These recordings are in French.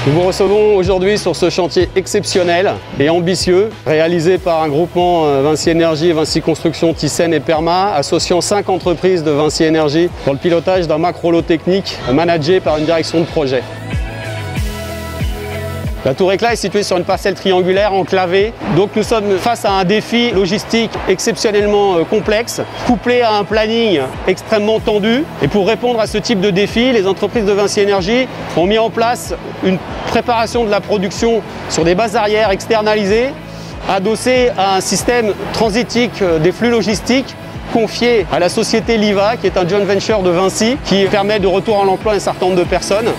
Nous vous recevons aujourd'hui sur ce chantier exceptionnel et ambitieux, réalisé par un groupement Vinci Énergie, Vinci Construction, Thyssen et Perma, associant 5 entreprises de Vinci Énergie dans le pilotage d'un macro-lot technique managé par une direction de projet. La tour éclat est située sur une parcelle triangulaire enclavée, donc nous sommes face à un défi logistique exceptionnellement complexe, couplé à un planning extrêmement tendu. Et pour répondre à ce type de défi, les entreprises de Vinci Énergie ont mis en place une préparation de la production sur des bases arrières externalisées, adossées à un système transitique des flux logistiques confié à la société Liva, qui est un joint venture de Vinci, qui permet de retour à l'emploi à un certain nombre de personnes.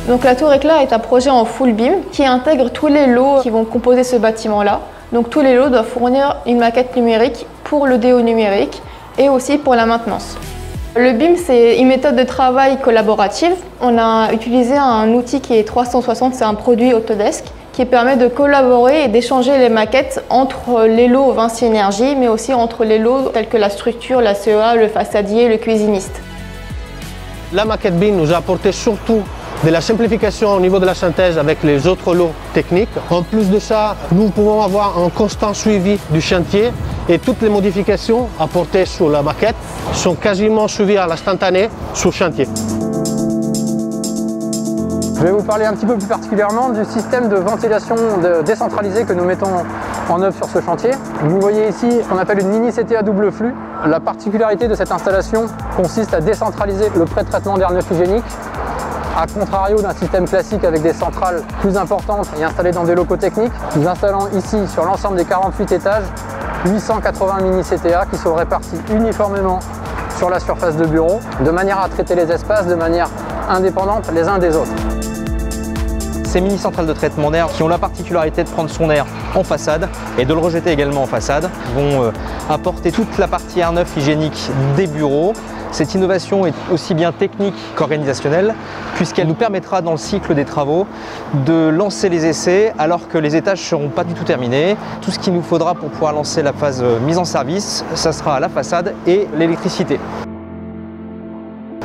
Donc la tour éclat est un projet en full BIM qui intègre tous les lots qui vont composer ce bâtiment-là. Donc tous les lots doivent fournir une maquette numérique pour le déo numérique et aussi pour la maintenance. Le BIM, c'est une méthode de travail collaborative. On a utilisé un outil qui est 360, c'est un produit Autodesk qui permet de collaborer et d'échanger les maquettes entre les lots Vinci Énergie, mais aussi entre les lots tels que la structure, la CEA, le façadier, le cuisiniste. La maquette BIM nous a apporté surtout de la simplification au niveau de la synthèse avec les autres lots techniques. En plus de ça, nous pouvons avoir un constant suivi du chantier et toutes les modifications apportées sur la maquette sont quasiment suivies à l'instantané sur le chantier. Je vais vous parler un petit peu plus particulièrement du système de ventilation décentralisé que nous mettons en œuvre sur ce chantier. Vous voyez ici ce qu'on appelle une mini CTA double flux. La particularité de cette installation consiste à décentraliser le pré-traitement d'air neuf hygiénique, à contrario d'un système classique avec des centrales plus importantes et installées dans des locaux techniques. Nous installons ici sur l'ensemble des 48 étages 880 mini CTA qui sont répartis uniformément sur la surface de bureau, de manière à traiter les espaces de manière indépendante les uns des autres. Ces mini centrales de traitement d'air qui ont la particularité de prendre son air en façade et de le rejeter également en façade vont apporter toute la partie air neuf hygiénique des bureaux. Cette innovation est aussi bien technique qu'organisationnelle puisqu'elle nous permettra dans le cycle des travaux de lancer les essais alors que les étages ne seront pas du tout terminés. Tout ce qu'il nous faudra pour pouvoir lancer la phase mise en service, ça sera la façade et l'électricité.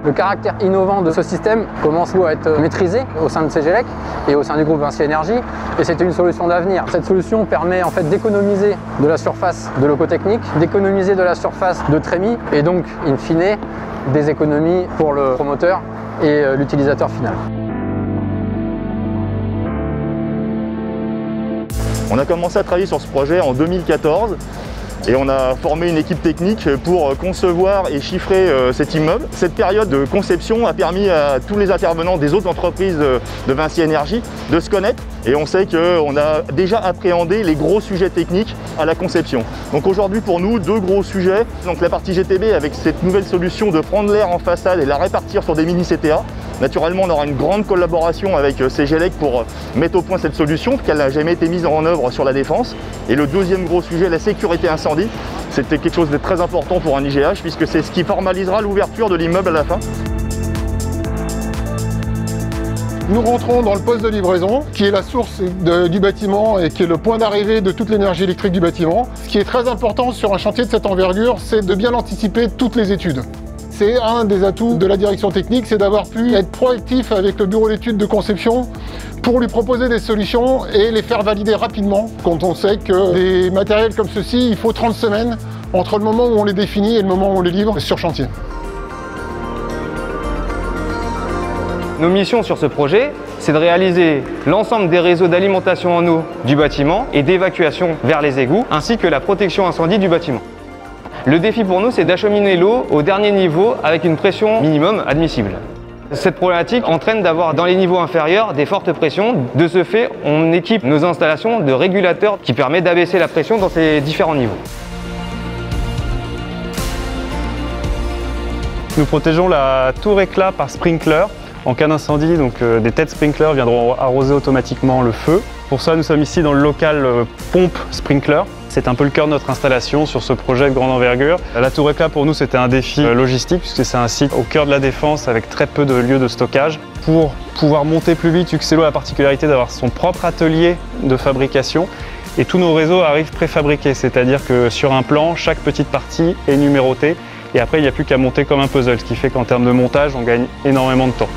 Le caractère innovant de ce système commence à être maîtrisé au sein de Cegelec et au sein du groupe Vinci Énergie, et c'est une solution d'avenir. Cette solution permet en fait d'économiser de la surface de locaux techniques, d'économiser de la surface de trémies et donc, in fine, des économies pour le promoteur et l'utilisateur final. On a commencé à travailler sur ce projet en 2014. Et on a formé une équipe technique pour concevoir et chiffrer cet immeuble. Cette période de conception a permis à tous les intervenants des autres entreprises de Vinci Énergie de se connaître. Et on sait qu'on a déjà appréhendé les gros sujets techniques à la conception. Donc aujourd'hui pour nous, 2 gros sujets. Donc la partie GTB avec cette nouvelle solution de prendre l'air en façade et la répartir sur des mini CTA. Naturellement, on aura une grande collaboration avec Cegelec pour mettre au point cette solution, qu'elle n'a jamais été mise en œuvre sur la défense. Et le deuxième gros sujet, la sécurité incendie. C'était quelque chose de très important pour un IGH, puisque c'est ce qui formalisera l'ouverture de l'immeuble à la fin. Nous rentrons dans le poste de livraison, qui est la source du bâtiment et qui est le point d'arrivée de toute l'énergie électrique du bâtiment. Ce qui est très important sur un chantier de cette envergure, c'est de bien anticiper toutes les études. C'est un des atouts de la direction technique, c'est d'avoir pu être proactif avec le bureau d'études de conception pour lui proposer des solutions et les faire valider rapidement. Quand on sait que des matériels comme ceci, il faut 30 semaines entre le moment où on les définit et le moment où on les livre sur chantier. Nos missions sur ce projet, c'est de réaliser l'ensemble des réseaux d'alimentation en eau du bâtiment et d'évacuation vers les égouts, ainsi que la protection incendie du bâtiment. Le défi pour nous, c'est d'acheminer l'eau au dernier niveau avec une pression minimum admissible. Cette problématique entraîne d'avoir dans les niveaux inférieurs des fortes pressions. De ce fait, on équipe nos installations de régulateurs qui permettent d'abaisser la pression dans ces différents niveaux. Nous protégeons la tour éclat par sprinkler. En cas d'incendie, des têtes sprinkler viendront arroser automatiquement le feu. Pour ça, nous sommes ici dans le local pompe sprinkler. C'est un peu le cœur de notre installation sur ce projet de grande envergure. La tour éclat pour nous c'était un défi logistique puisque c'est un site au cœur de la défense avec très peu de lieux de stockage. Pour pouvoir monter plus vite, Uxello a la particularité d'avoir son propre atelier de fabrication et tous nos réseaux arrivent préfabriqués, c'est-à-dire que sur un plan, chaque petite partie est numérotée et après il n'y a plus qu'à monter comme un puzzle, ce qui fait qu'en termes de montage, on gagne énormément de temps.